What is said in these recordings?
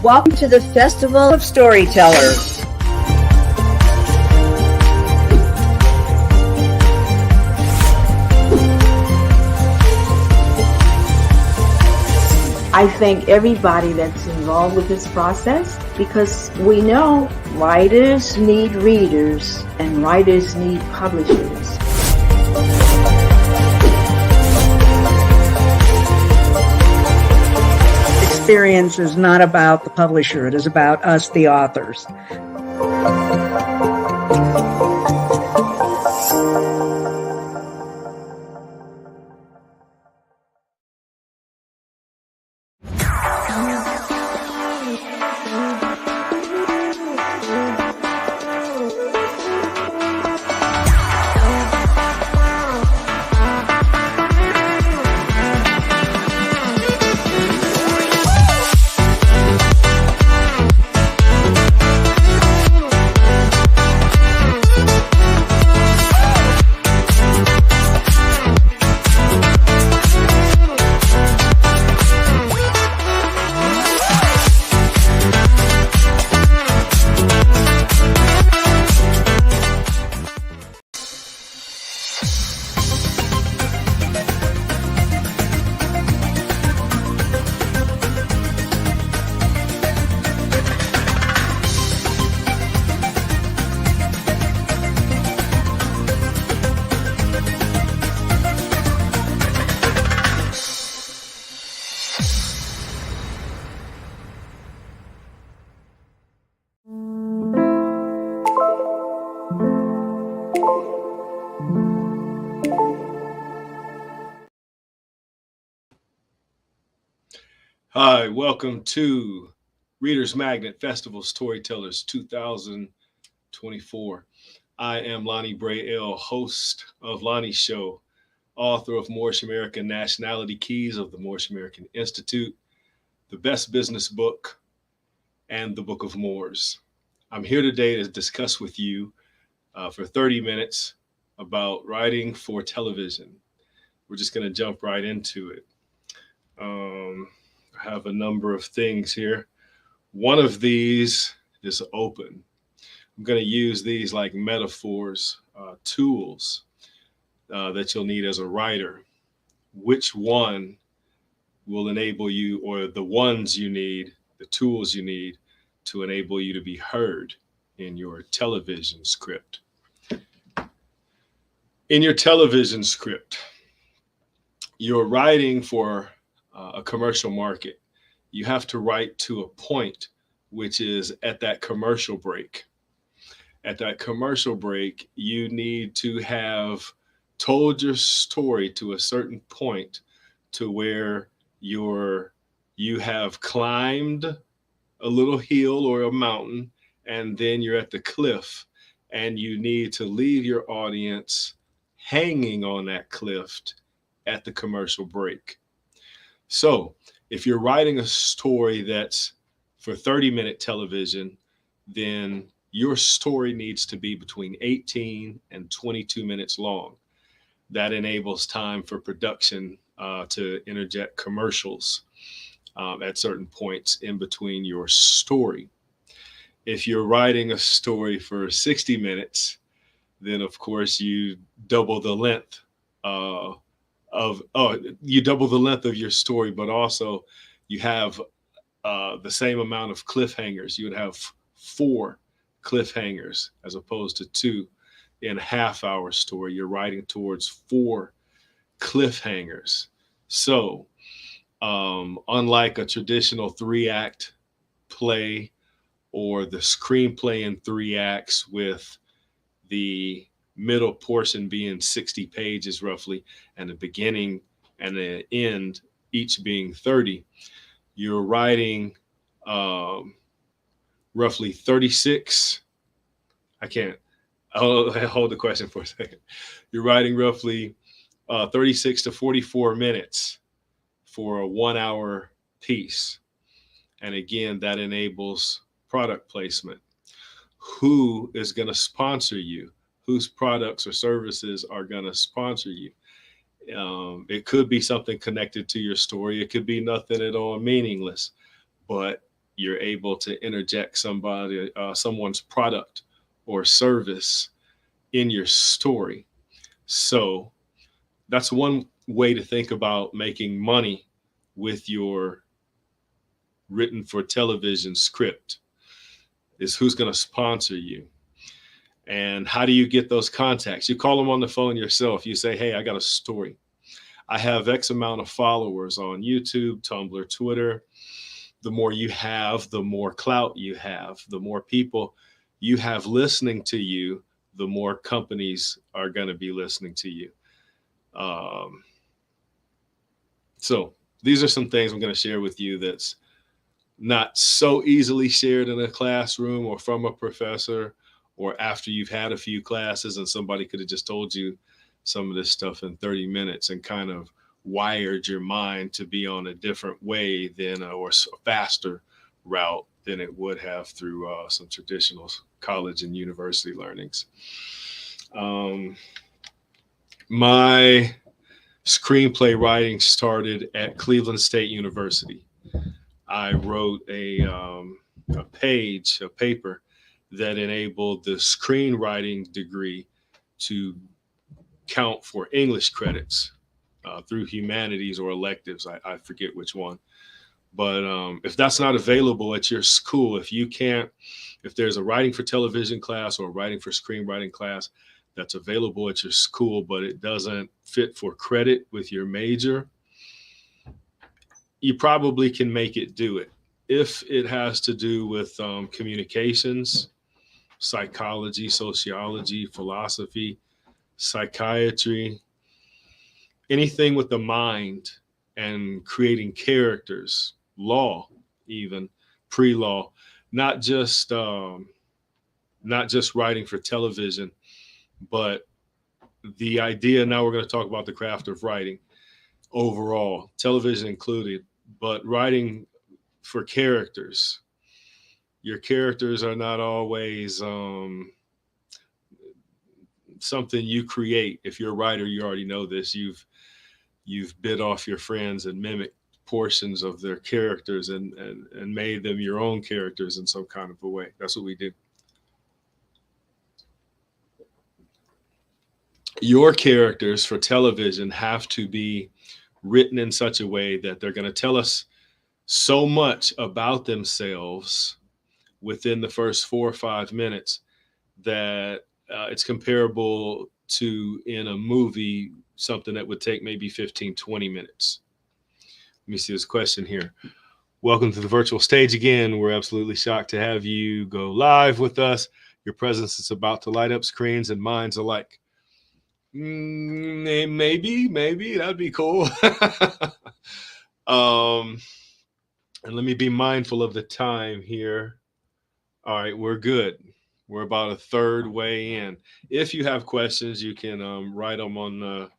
Welcome to the Festival of Storytellers. I thank everybody that's involved with this process because we know writers need readers and writers need publishers. Experience is not about the publisher. It is about us, the authors. Hi, welcome to Readers Magnet Festival Storytellers 2024. I am Lonnie Bray-L, host of Lonnie's Show, author of Moorish American Nationality Keys of the Moorish American Institute, The Best Business Book, and The Book of Moors. I'm here today to discuss with you for 30 minutes about writing for television. We're just going to jump right into it. I have a number of things here. One of these is open. I'm going to use these like metaphors, tools that you'll need as a writer. Which one will enable you, or the ones you need, the tools you need to enable you to be heard in your television script? In your television script, you're writing for a commercial market. You have to write to a point, which is at that commercial break. At that commercial break, you need to have told your story to a certain point to where you have climbed a little hill or a mountain, and then you're at the cliff, and you need to leave your audience hanging on that cliff at the commercial break. So if you're writing a story that's for 30-minute television, then your story needs to be between 18 and 22 minutes long. That enables time for production to interject commercials at certain points in between your story. If you're writing a story for 60 minutes, then of course you double the length you double the length of your story, but also you have the same amount of cliffhangers. You would have 4 cliffhangers as opposed to 2 in a half-hour story. You're writing towards 4 cliffhangers. So unlike a traditional 3-act play or the screenplay in 3 acts with the middle portion being 60 pages roughly, and the beginning and the end each being 30, you're writing roughly 36. Hold the question for a second. You're writing roughly 36 to 44 minutes for a 1-hour piece. And again, that enables product placement. Who is going to sponsor you? Whose products or services are going to sponsor you? It could be something connected to your story. It could be nothing at all, meaningless. But You're able to interject someone's product or service in your story. So that's one way to think about making money with your written for television script, is who's going to sponsor you. And how do you get those contacts? You call them on the phone yourself. You say, hey, I got a story. I have X amount of followers on YouTube, Tumblr, Twitter. The more you have, the more clout you have. The more people you have listening to you, the more companies are going to be listening to you. So these are some things I'm going to share with you that's not so easily shared in a classroom or from a professor, or after you've had a few classes and somebody could have just told you some of this stuff in 30 minutes and kind of wired your mind to be on a different way than or a faster route than it would have through some traditional college and university learnings. My screenplay writing started at Cleveland State University. I wrote a paper that enabled the screenwriting degree to count for English credits through humanities or electives. I forget which one. But if that's not available at your school, if there's a writing for television class or a writing for screenwriting class that's available at your school, but it doesn't fit for credit with your major, you probably can make it do it. If it has to do with communications, psychology, sociology, philosophy, psychiatry, anything with the mind and creating characters, law, even pre-law, not just writing for television, but the idea. Now we're going to talk about the craft of writing overall, television included, but writing for characters. Your characters are not always something you create. If you're a writer, you already know this. You've bit off your friends and mimicked portions of their characters and made them your own characters in some kind of a way. That's what we do. Your characters for television have to be written in such a way that they're going to tell us so much about themselves within the first 4 or 5 minutes that it's comparable to, in a movie, something that would take maybe 15, 20 minutes. Let me see this question here. Welcome to the virtual stage again. We're absolutely shocked to have you go live with us. Your presence is about to light up screens and minds alike. Maybe that'd be cool. And let me be mindful of the time here. All right, we're good. We're about a third way in. If you have questions, you can write them on the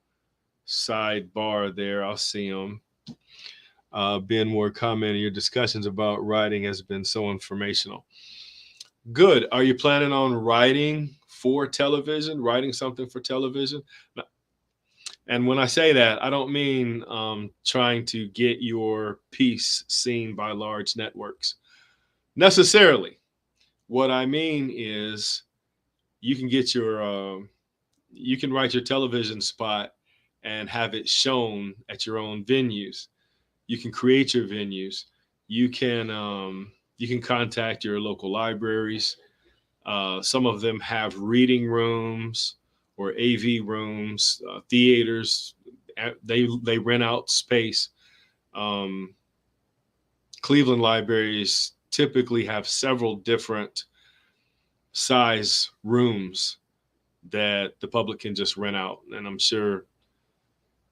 sidebar there. I'll see them. Ben Moore commenting, your discussions about writing has been so informational. Good. Are you planning on writing for television, writing something for television? And when I say that, I don't mean trying to get your piece seen by large networks necessarily. What I mean is you can get you can write your television spot and have it shown at your own venues. You can create your venues. You can contact your local libraries. Some of them have reading rooms or AV rooms, theaters. They rent out space. Cleveland libraries typically have several different size rooms that the public can just rent out. And I'm sure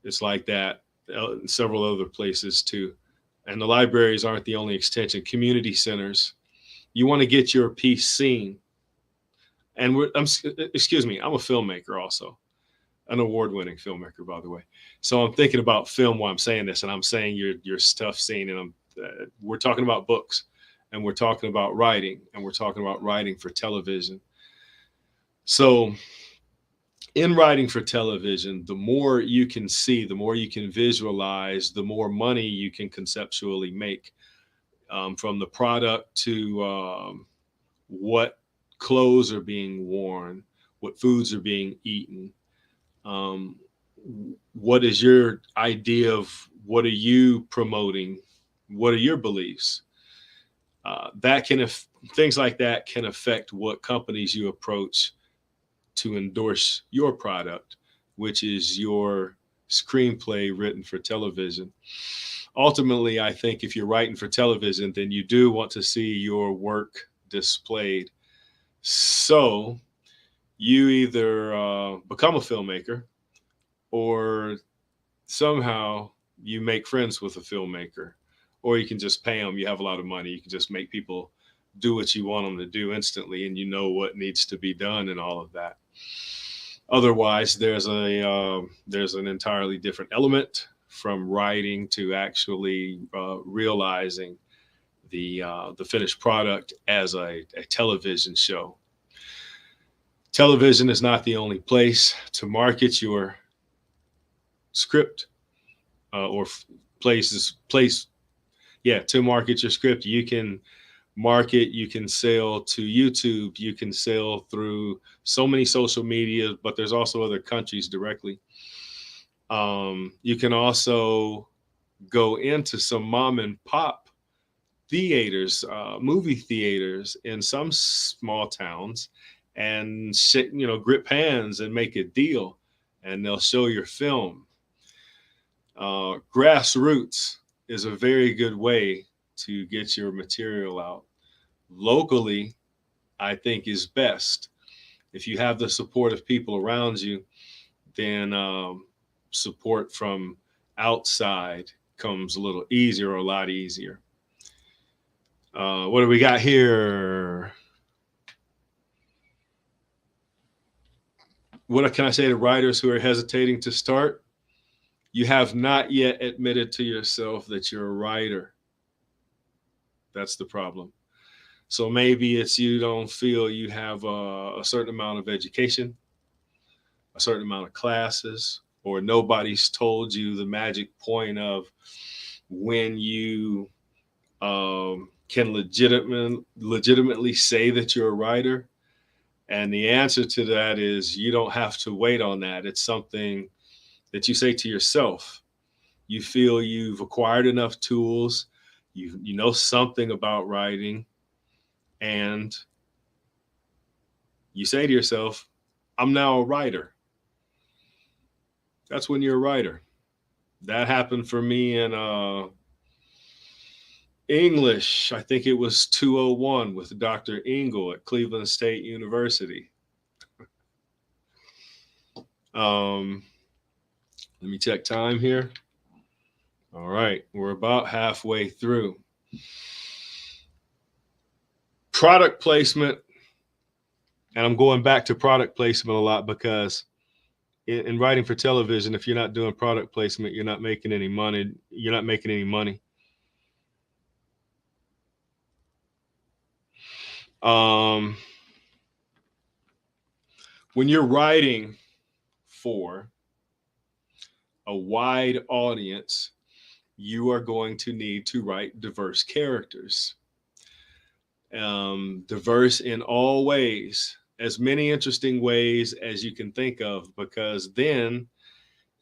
it's like that in several other places too. And the libraries aren't the only extension. Community centers, you want to get your piece seen. And excuse me, I'm a filmmaker also, an award-winning filmmaker, by the way. So I'm thinking about film while I'm saying this, and I'm saying your stuff seen, and we're talking about books, and we're talking about writing, and we're talking about writing for television. So in writing for television, the more you can see, the more you can visualize, the more money you can conceptually make. from the product to what clothes are being worn, what foods are being eaten. Um, what is your idea of what are you promoting? What are your beliefs? That can things like that can affect what companies you approach to endorse your product, which is your screenplay written for television. Ultimately, I think if you're writing for television, then you do want to see your work displayed. So you either become a filmmaker or somehow you make friends with a filmmaker, or you can just pay them. You have a lot of money. You can just make people do what you want them to do instantly, and you know what needs to be done and all of that. Otherwise, there's an entirely different element from writing to actually realizing the finished product as a television show. Television is not the only place to market your script or place. Yeah, to market your script. You can market, you can sell to YouTube, you can sell through so many social media, but there's also other countries directly. You can also go into some mom and pop theaters, movie theaters in some small towns, and grip hands and make a deal, and they'll show your film. Grassroots is a very good way to get your material out. Locally, I think is best. If you have the support of people around you, then support from outside comes a little easier, or a lot easier. What do we got here? What can I say to writers who are hesitating to start? You have not yet admitted to yourself that you're a writer. That's the problem. So maybe it's you don't feel you have a certain amount of education, a certain amount of classes, or nobody's told you the magic point of when you can legitimately say that you're a writer. And the answer to that is you don't have to wait on that. It's something that you say to yourself. You feel you've acquired enough tools, you know something about writing, and you say to yourself, I'm now a writer. That's when you're a writer. That happened for me in English. I think it was 201 with Dr. Engel at Cleveland State University. Let me check time here. All right, we're about halfway through. Product placement, and I'm going back to product placement a lot because in writing for television, if you're not doing product placement, you're not making any money. You're not making any money. When you're writing for a wide audience, you are going to need to write diverse characters. Diverse in all ways, as many interesting ways as you can think of, because then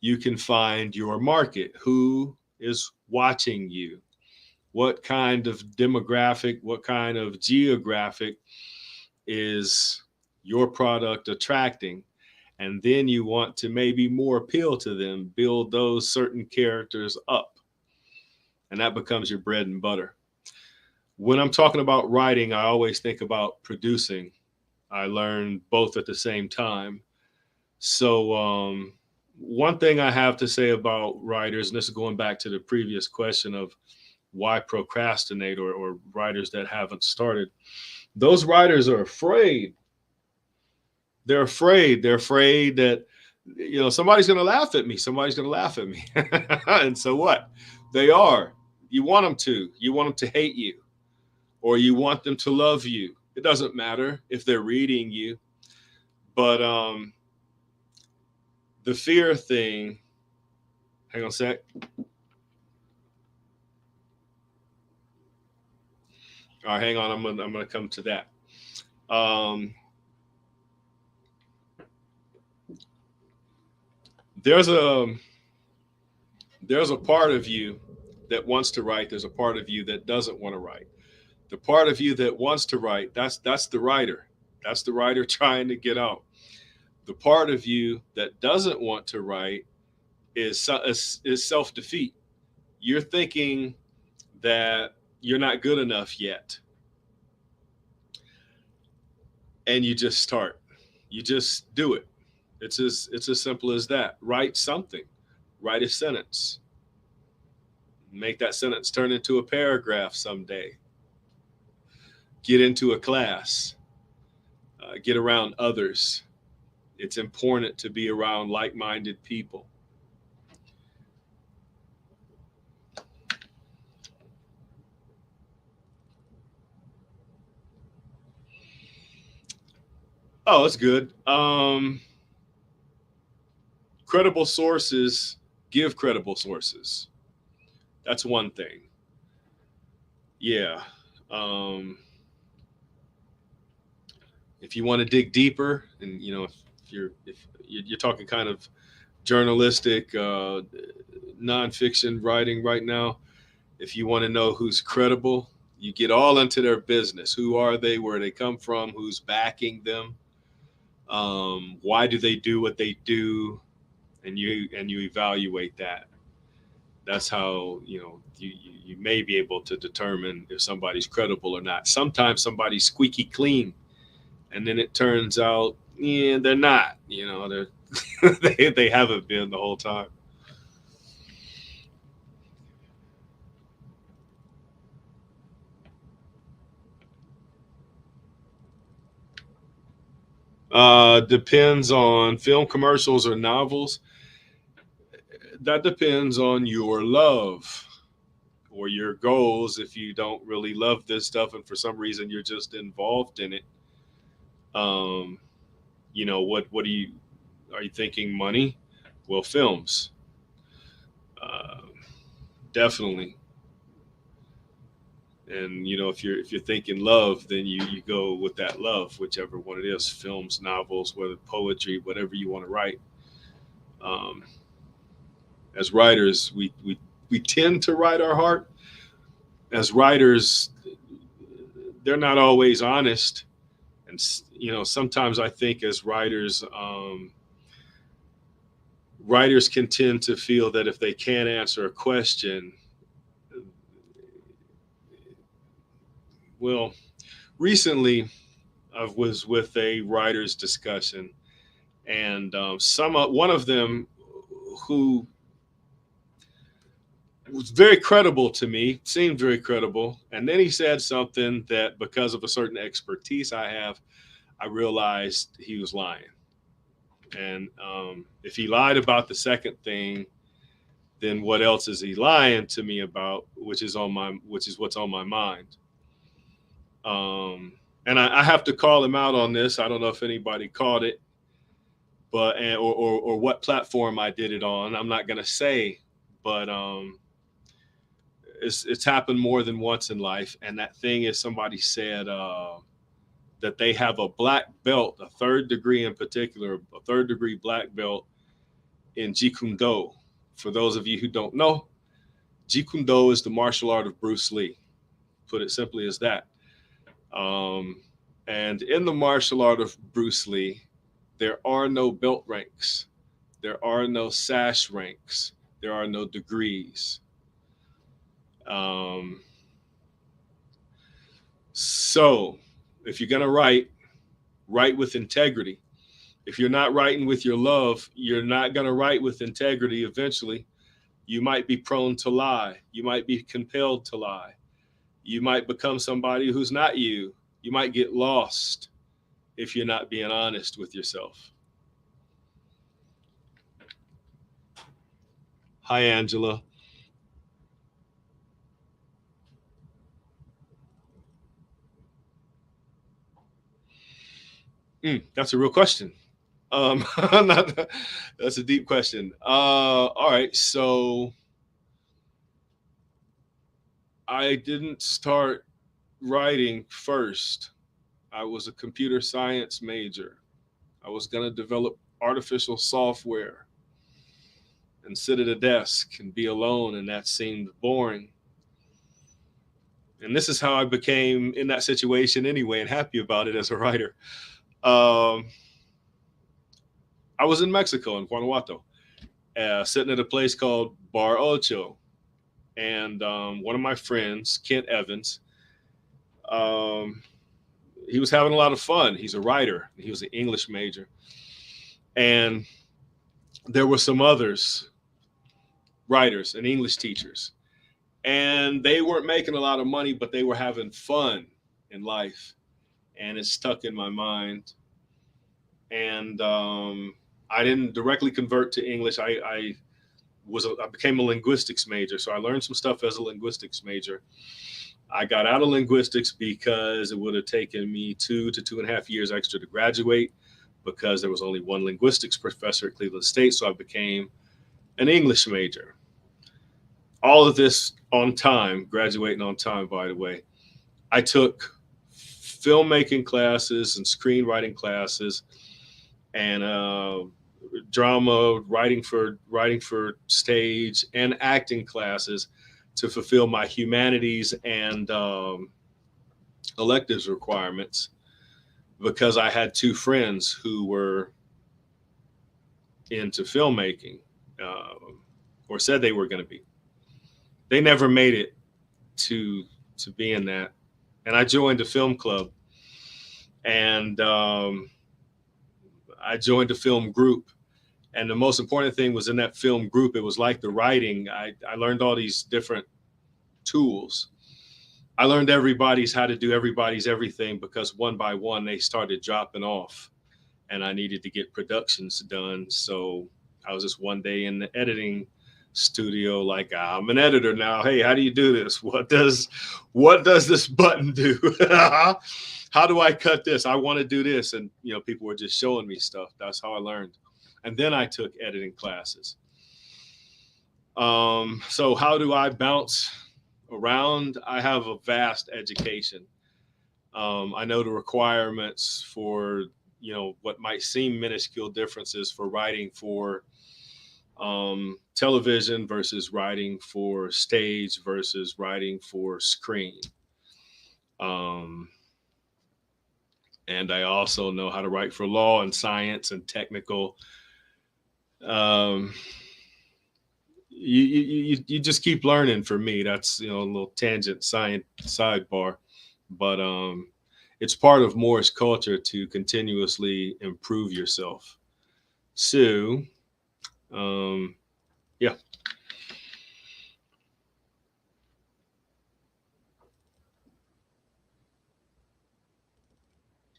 you can find your market. Who is watching you? What kind of demographic, what kind of geographic is your product attracting? And then you want to maybe more appeal to them, build those certain characters up. And that becomes your bread and butter. When I'm talking about writing, I always think about producing. I learn both at the same time. So one thing I have to say about writers, and this is going back to the previous question of why procrastinate, or writers that haven't started. Those writers are afraid. They're afraid. They're afraid that, somebody's going to laugh at me. Somebody's going to laugh at me. And so what? They are. You want them to. You want them to hate you, or you want them to love you. It doesn't matter if they're reading you. But the fear thing, hang on a sec. All right, hang on. I'm gonna come to that. Um, there's a there's a part of you that wants to write. There's a part of you that doesn't want to write. The part of you that wants to write, that's the writer. That's the writer trying to get out. The part of you that doesn't want to write is self defeat. You're thinking that you're not good enough yet, and you just start. You just do it. It's as simple as that. Write something. Write a sentence. Make that sentence turn into a paragraph someday. Get into a class. Get around others. It's important to be around like-minded people. Oh, that's good. Credible sources give credible sources. That's one thing. Yeah. Um, if you want to dig deeper, and if you're talking kind of journalistic, nonfiction writing right now, if you want to know who's credible, you get all into their business. Who are they? Where they come from? Who's backing them? Why do they do what they do? And you evaluate that. That's how you may be able to determine if somebody's credible or not. Sometimes somebody's squeaky clean, and then it turns out, yeah, they're not. They're they haven't been the whole time. Depends on film commercials or novels. That depends on your love or your goals. If you don't really love this stuff and for some reason you're just involved in it, um, what do you are you thinking money? Well, films, uh, definitely. And if you're thinking love, then you go with that love, whichever one it is: films, novels, whether poetry, whatever you want to write. Um, as writers, we tend to write our heart. As writers, they're not always honest, and sometimes I think as writers, writers can tend to feel that if they can't answer a question, well, recently I was with a writers discussion, and one of them who was very credible to me, seemed very credible, and then he said something that, because of a certain expertise I have, I realized he was lying. And if he lied about the second thing, then what else is he lying to me about? Which is what's on my mind. Um, and I have to call him out on this. I don't know if anybody caught it, or what platform I did it on. I'm not gonna say, but it's happened more than once in life. And that thing is, somebody said that they have a black belt, a third degree in particular, a third degree black belt in Jeet Kune Do. For those of you who don't know, Jeet Kune Do is the martial art of Bruce Lee. Put it simply as that. Um, and in the martial art of Bruce Lee, there are no belt ranks, there are no sash ranks, there are no degrees. Um, so, if you're gonna write with integrity. If you're not writing with your love, you're not gonna write with integrity. Eventually, you might be prone to lie. You might be compelled to lie. You might become somebody who's not you. You might get lost if you're not being honest with yourself. Hi, Angela. That's a real question. Not, that's a deep question. All right. So I didn't start writing first. I was a computer science major. I was going to develop artificial software and sit at a desk and be alone, and that seemed boring. And this is how I became in that situation anyway, and happy about it as a writer. Um, I was in Mexico, in Guanajuato, sitting at a place called Bar Ocho. And one of my friends, Kent Evans, um, he was having a lot of fun. He's a writer. He was an English major. And there were some others, writers and English teachers. And they weren't making a lot of money, but they were having fun in life. And it stuck in my mind. And I didn't directly convert to English. I became a linguistics major. So I learned some stuff as a linguistics major. I got out of linguistics because it would have taken me 2 to 2.5 years extra to graduate, because there was only one linguistics professor at Cleveland State. So I became an English major. All of this on time, graduating on time, by the way. I took filmmaking classes and screenwriting classes and drama, writing for stage, and acting classes to fulfill my humanities and electives requirements, because I had 2 friends who were into filmmaking, or said they were going to be. They never made it to be in that. And I joined a film club, and I joined a film group. And the most important thing was, in that film group, it was like the writing. I learned all these different tools. I learned how to do everybody's everything, because one by one they started dropping off, and I needed to get productions done. So I was just one day in the editing studio, like, I'm an editor now. Hey, how do you do this? What does this button do? How do I cut this? I want to do this. And people were just showing me stuff. That's how I learned. And then I took editing classes. So how do I bounce around? I have a vast education. I know the requirements for what might seem minuscule differences for writing for television versus writing for stage versus writing for screen. And I also know how to write for law and science and technical. You just keep learning. For me, that's a little tangent science sidebar, but it's part of Morse culture to continuously improve yourself. So yeah.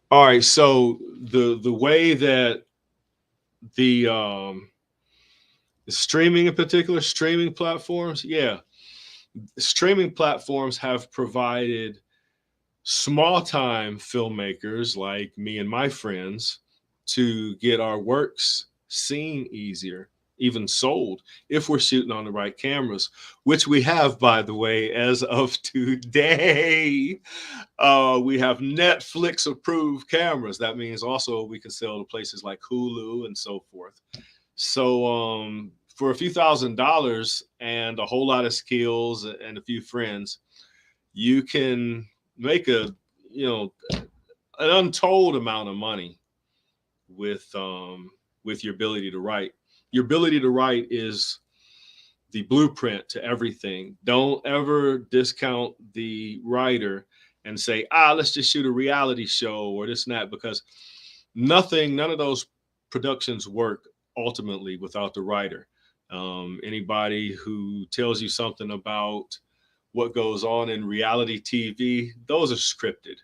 All right. So the way that the streaming, in particular, streaming platforms, streaming platforms have provided small time filmmakers like me and my friends to get our works seen easier, even sold, if we're shooting on the right cameras, which we have, by the way, as of today. We have Netflix approved cameras. That means also we can sell to places like Hulu and so forth. So for a few $1,000s and a whole lot of skills and a few friends, you can make an untold amount of money with your ability to write. Your ability to write is the blueprint to everything. Don't ever discount the writer and say, let's just shoot a reality show or this and that, because none of those productions work ultimately without the writer. Anybody who tells you something about what goes on in reality TV, those are scripted.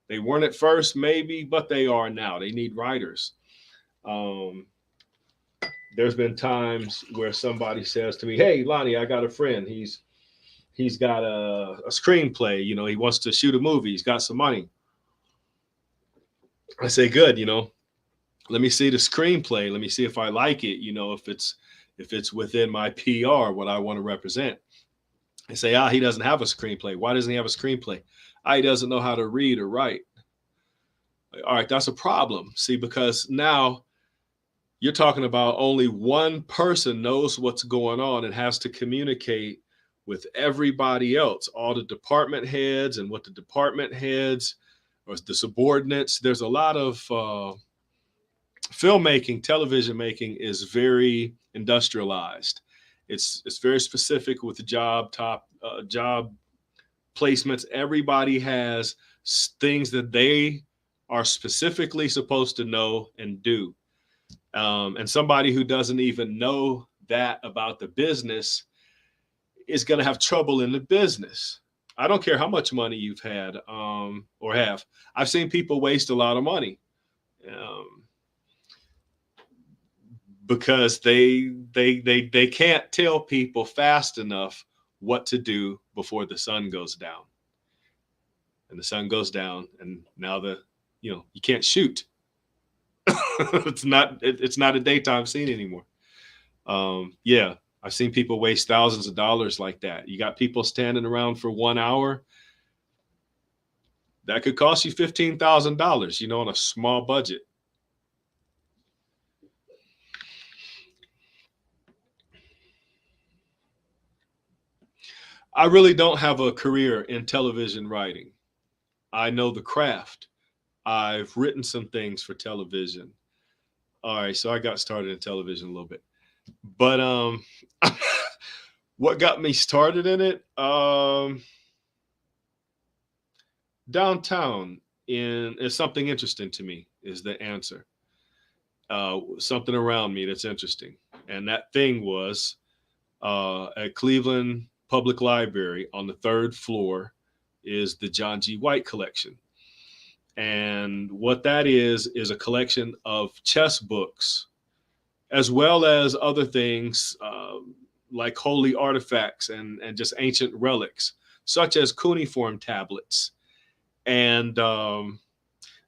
They weren't at first, maybe, but they are now. They need writers. There's been times where somebody says to me, "Hey, Lonnie, I got a friend. He's got a screenplay. He wants to shoot a movie. He's got some money." I say, "Good. Let me see the screenplay. Let me see if I like it. If it's within my PR, what I want to represent." They say, ah, he doesn't have a screenplay. Why doesn't he have a screenplay? Ah, he doesn't know how to read or write. All right, that's a problem. See, because now you're talking about only one person knows what's going on and has to communicate with everybody else, all the department heads and what the department heads or the subordinates. There's a lot of filmmaking, television making is very industrialized. It's very specific with the job placements. Everybody has things that they are specifically supposed to know and do. And somebody who doesn't even know that about the business is going to have trouble in the business. I don't care how much money you've had or have. I've seen people waste a lot of money because they can't tell people fast enough what to do before the sun goes down. And the sun goes down, and now you can't shoot. it's not a daytime scene anymore. Yeah, I've seen people waste thousands of dollars like that. You got people standing around for 1 hour. That could cost you $15,000, on a small budget. I really don't have a career in television writing. I know the craft. I've written some things for television. All right, so I got started in television a little bit. But what got me started in it? Downtown is something interesting to me is the answer. Something around me that's interesting. And that thing was at Cleveland Public Library on the 3rd floor is the John G. White collection. And what that is a collection of chess books, as well as other things like holy artifacts and just ancient relics, such as cuneiform tablets. And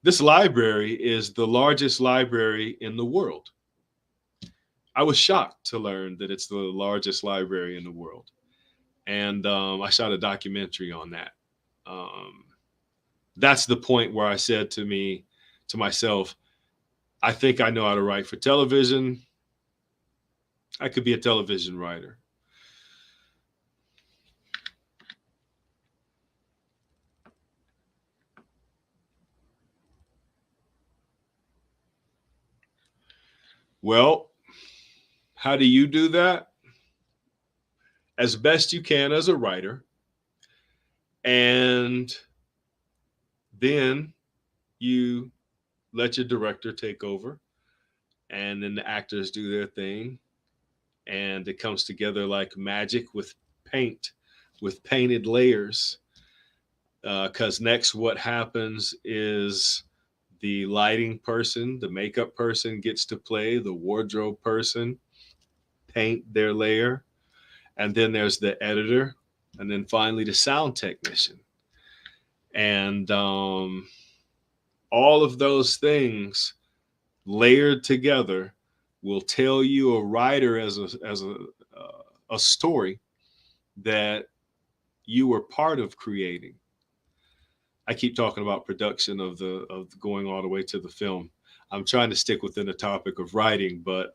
this library is the largest library in the world. I was shocked to learn that it's the largest library in the world. And I shot a documentary on that. That's the point where I said to myself, I think I know how to write for television. I could be a television writer. Well, how do you do that? As best you can as a writer. And then you let your director take over. And then the actors do their thing. And it comes together like magic with paint, with painted layers. Because next, what happens is the lighting person, the makeup person gets to play, the wardrobe person, paint their layer. And then there's the editor. And then finally, the sound technician. And all of those things layered together will tell you a writer as a story that you were part of creating. I keep talking about production of going all the way to the film. I'm trying to stick within the topic of writing, but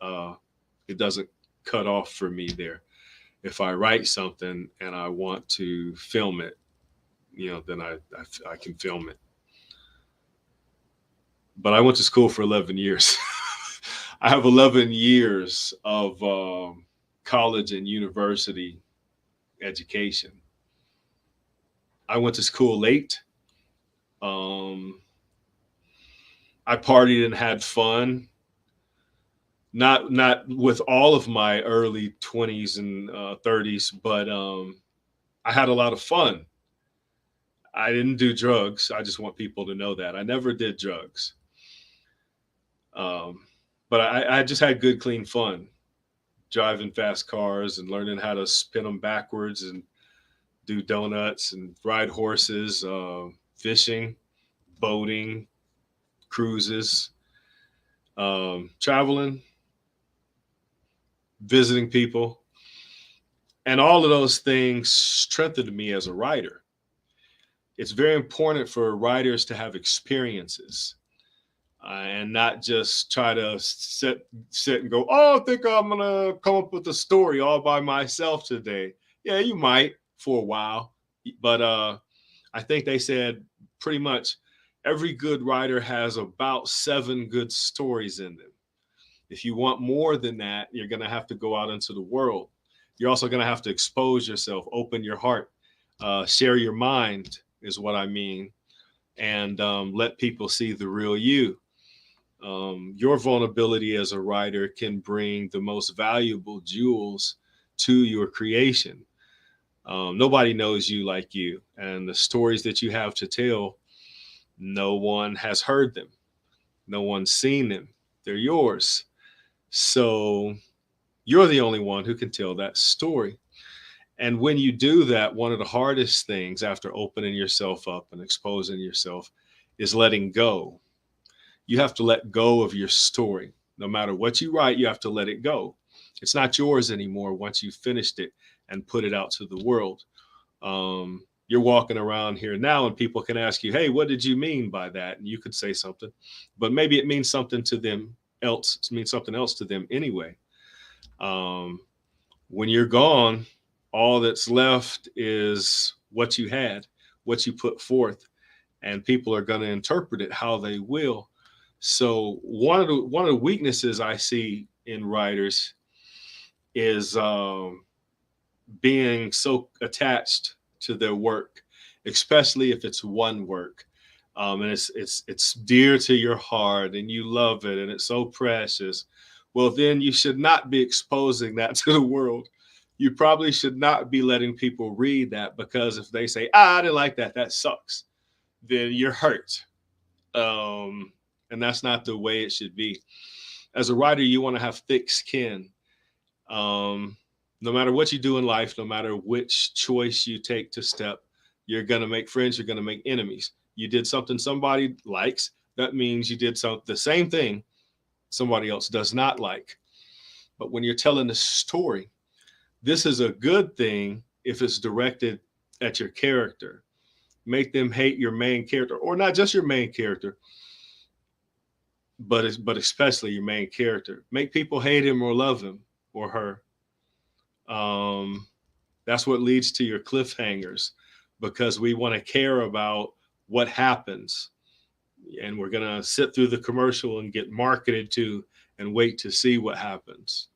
it doesn't cut off for me there. If I write something and I want to film it, then I can film it. But I went to school for 11 years. I have 11 years of college and university education. I went to school late. I partied and had fun. Not with all of my early 20s and 30s, but I had a lot of fun. I didn't do drugs. I just want people to know that. I never did drugs. But I just had good, clean fun, driving fast cars and learning how to spin them backwards and do donuts and ride horses, fishing, boating, cruises, traveling, visiting people. And all of those things strengthened me as a writer. It's very important for writers to have experiences and not just try to sit and go, oh, I think I'm going to come up with a story all by myself today. Yeah, you might for a while. But I think they said pretty much every good writer has about 7 good stories in them. If you want more than that, you're going to have to go out into the world. You're also going to have to expose yourself, open your heart, share your mind is what I mean, and let people see the real you. Your vulnerability as a writer can bring the most valuable jewels to your creation. Nobody knows you like you, and the stories that you have to tell, no one has heard them. No one's seen them. They're yours. So you're the only one who can tell that story. And when you do that, one of the hardest things after opening yourself up and exposing yourself is letting go. You have to let go of your story. No matter what you write, you have to let it go. It's not yours anymore once you've finished it and put it out to the world. You're walking around here now and people can ask you, hey, what did you mean by that? And you could say something, but maybe it means something to them else. It means something else to them anyway. When you're gone, all that's left is what you had, what you put forth, and people are going to interpret it how they will. So one of the weaknesses I see in writers is being so attached to their work, especially if it's one work, and it's dear to your heart and you love it and it's so precious. Well, then you should not be exposing that to the world. You probably should not be letting people read that, because if they say, I didn't like that, that sucks, then you're hurt. And that's not the way it should be. As a writer, you want to have thick skin. No matter what you do in life, no matter which choice you take to step, you're going to make friends, you're going to make enemies. You did something somebody likes, that means you did the same thing somebody else does not like. But when you're telling a story, this is a good thing if it's directed at your character. Make them hate your main character, or not just your main character, but especially your main character. Make people hate him or love him or her. That's what leads to your cliffhangers, because we want to care about what happens. And we're going to sit through the commercial and get marketed to and wait to see what happens.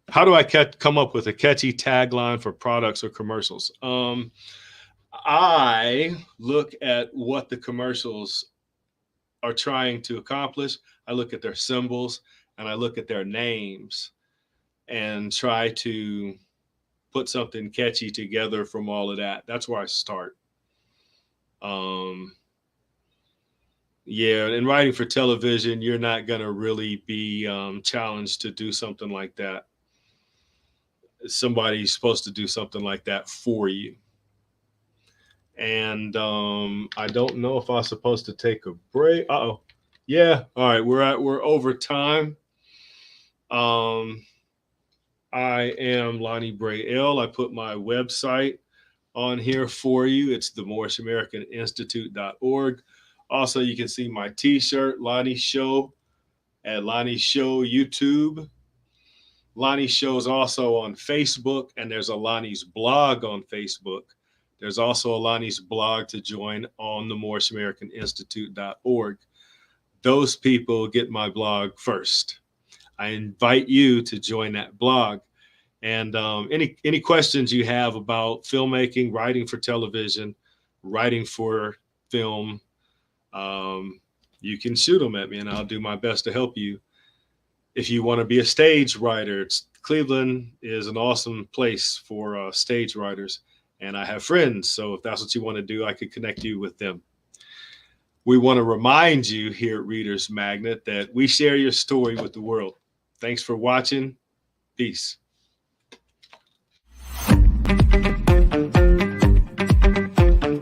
How do I come up with a catchy tagline for products or commercials? I look at what the commercials are trying to accomplish. I look at their symbols and I look at their names and try to put something catchy together from all of that. That's where I start. Yeah, in writing for television, you're not going to really be challenged to do something like that. Somebody's supposed to do something like that for you. And I don't know if I was supposed to take a break. Uh-oh. Yeah. All right. We're over time. I am Lonnie Bray L. I put my website on here for you. It's the MorrisAmericanInstitute.org. Also, you can see my t-shirt, Lonnie Show, at Lonnie Show YouTube. Lonnie Show's also on Facebook, and there's a Lonnie's blog on Facebook. There's also a Lonnie's blog to join on the MorrisAmericanInstitute.org. Those people get my blog first. I invite you to join that blog. And any questions you have about filmmaking, writing for television, writing for film, you can shoot them at me and I'll do my best to help you. If you want to be a stage writer, Cleveland is an awesome place for stage writers. And I have friends. So if that's what you want to do, I could connect you with them. We want to remind you here at Reader's Magnet that we share your story with the world. Thanks for watching. Peace.